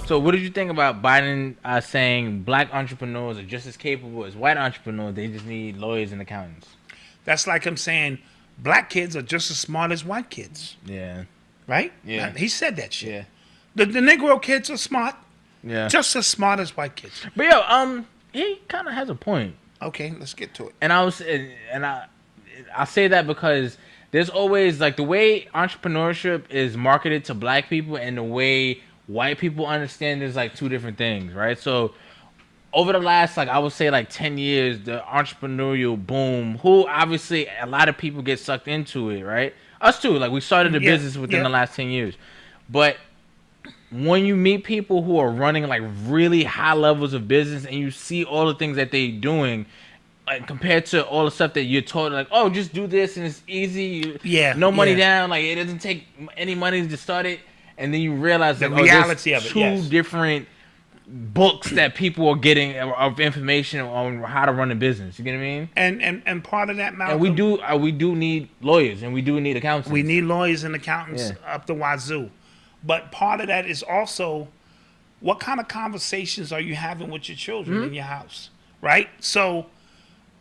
So what did you think about Biden saying black entrepreneurs are just as capable as white entrepreneurs? They just need lawyers and accountants. That's like him saying black kids are just as smart as white kids. Yeah. Right? Yeah. He said that shit. Yeah. The Negro kids are smart. Yeah. Just as smart as white kids. But yo, he kind of has a point. Okay, let's get to it. And I say that because there's always like the way entrepreneurship is marketed to black people and the way white people understand is like two different things, right? So over the last, like I would say like 10 years, the entrepreneurial boom, who obviously a lot of people get sucked into it, right? Us too, like we started a business within the last 10 years. But when you meet people who are running like really high levels of business and you see all the things that they're doing, like compared to all the stuff that you're told, like, oh, just do this and it's easy. No money down. Like it doesn't take any money to start it. And then you realize the like, reality of it. Two different books that people are getting of information on how to run a business. You get what I mean? And part of that, Malcom, and we do need lawyers and we do need accountants. We need lawyers and accountants up the wazoo. But part of that is also what kind of conversations are you having with your children in your house, right? So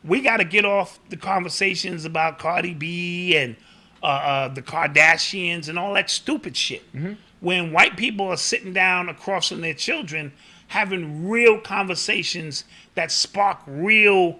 we got to get off the conversations about Cardi B and the Kardashians and all that stupid shit. When white people are sitting down across from their children having real conversations that spark real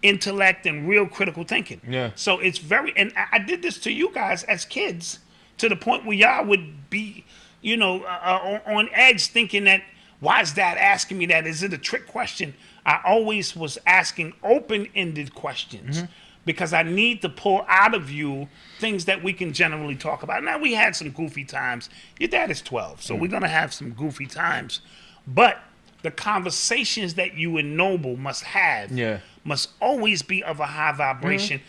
intellect and real critical thinking. So it's very, and I did this to you guys as kids to the point where y'all would be, on edge thinking that, why is Dad asking me that? Is it a trick question? I always was asking open-ended questions because I need to pull out of you things that we can generally talk about. Now, we had some goofy times. Your dad is 12, so we're going to have some goofy times. But the conversations that you ennoble must have must always be of a high vibration.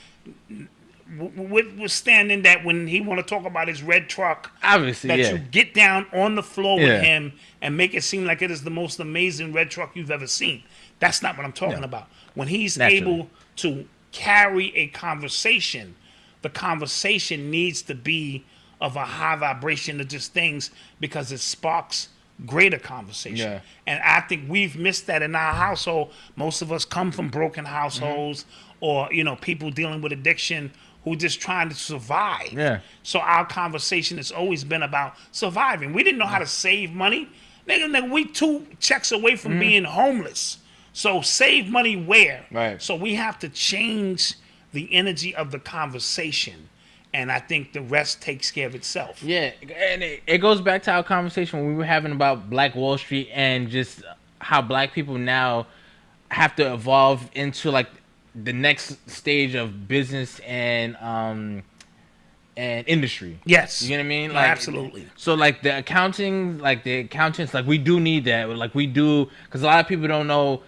Withstanding that when he want to talk about his red truck, obviously, that you get down on the floor with him and make it seem like it is the most amazing red truck you've ever seen. That's not what I'm talking about. When he's able to carry a conversation, the conversation needs to be of a high vibration of just things because it sparks greater conversation. And I think we've missed that in our household. Most of us come from broken households or, people dealing with addiction who just trying to survive. So our conversation has always been about surviving. We didn't know how to save money. Nigga, we 2 checks away from being homeless. So save money where? Right. So we have to change the energy of the conversation. And I think the rest takes care of itself. Yeah, and it goes back to our conversation when we were having about Black Wall Street and just how black people now have to evolve into like the next stage of business and industry. Yes. You know what I mean? Like, absolutely. So like the accountants, like we do need that. Like we do, because a lot of people don't know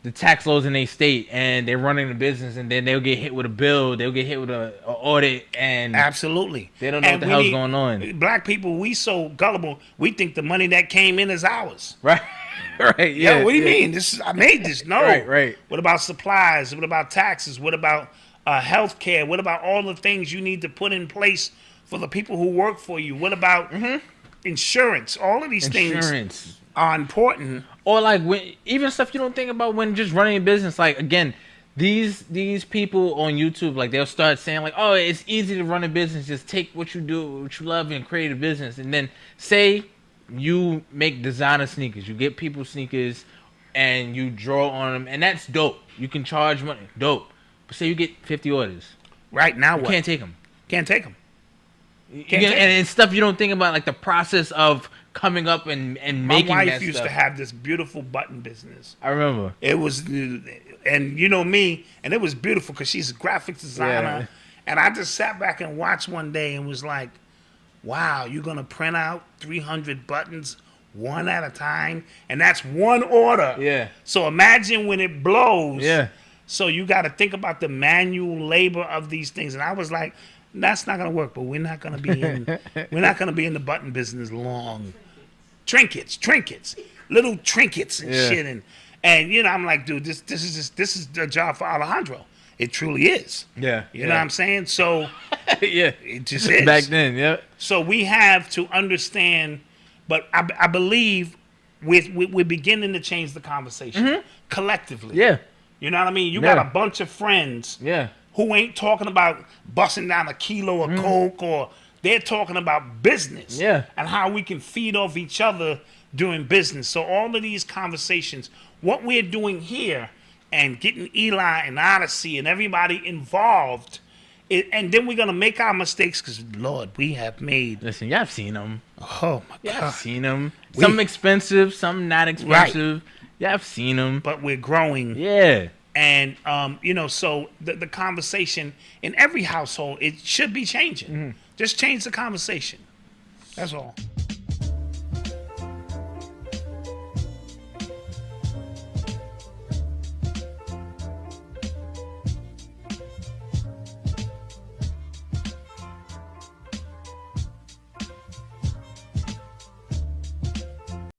the tax laws in their state and they're running the business and then they'll get hit with a bill, they'll get hit with a audit and absolutely they don't know what the hell's going on. Black people, we so gullible, we think the money that came in is ours. Right. Right. Yeah. Yo, what do you mean? I made this. No. Right. What about supplies? What about taxes? What about health care? What about all the things you need to put in place for the people who work for you? What about insurance? All of these things are important. Or like even stuff you don't think about when just running a business. Like again, these people on YouTube, like they'll start saying like, oh, it's easy to run a business. Just take what you do, what you love, and create a business. And then say you make designer sneakers, you get people sneakers, and you draw on them, and that's dope. You can charge money, dope. But say you get 50 orders, right now, you can't take them. Can't take them. And it's stuff you don't think about, like the process of coming up and making that stuff. My wife used to have this beautiful button business. I remember. It was, and you know me, and it was beautiful because she's a graphic designer. And I just sat back and watched one day and was like, wow, you're going to print out 300 buttons one at a time? And that's one order. So imagine when it blows. So you got to think about the manual labor of these things. And I was like, that's not going to work, but we're not going to be in the button business long. Trinkets, little trinkets and shit. And I'm like, dude, this is a job for Alejandro. It truly is. You know what I'm saying? So it just is. Back then, So we have to understand, but I believe we're beginning to change the conversation collectively. Yeah. You know what I mean? You Yeah. got a bunch of friends Yeah. who ain't talking about busting down a kilo of coke, or they're talking about business. Yeah. And how we can feed off each other doing business. So all of these conversations, what we're doing here and getting Eli and Odyssey and everybody involved, and then we're going to make our mistakes because, Lord, we have made... Listen, y'all have seen them. Oh, my Y'all God. have seen them. Some expensive, some not expensive. Y'all have seen them. But we're growing. Yeah. And, so the conversation in every household, it should be changing. Just change the conversation. That's all.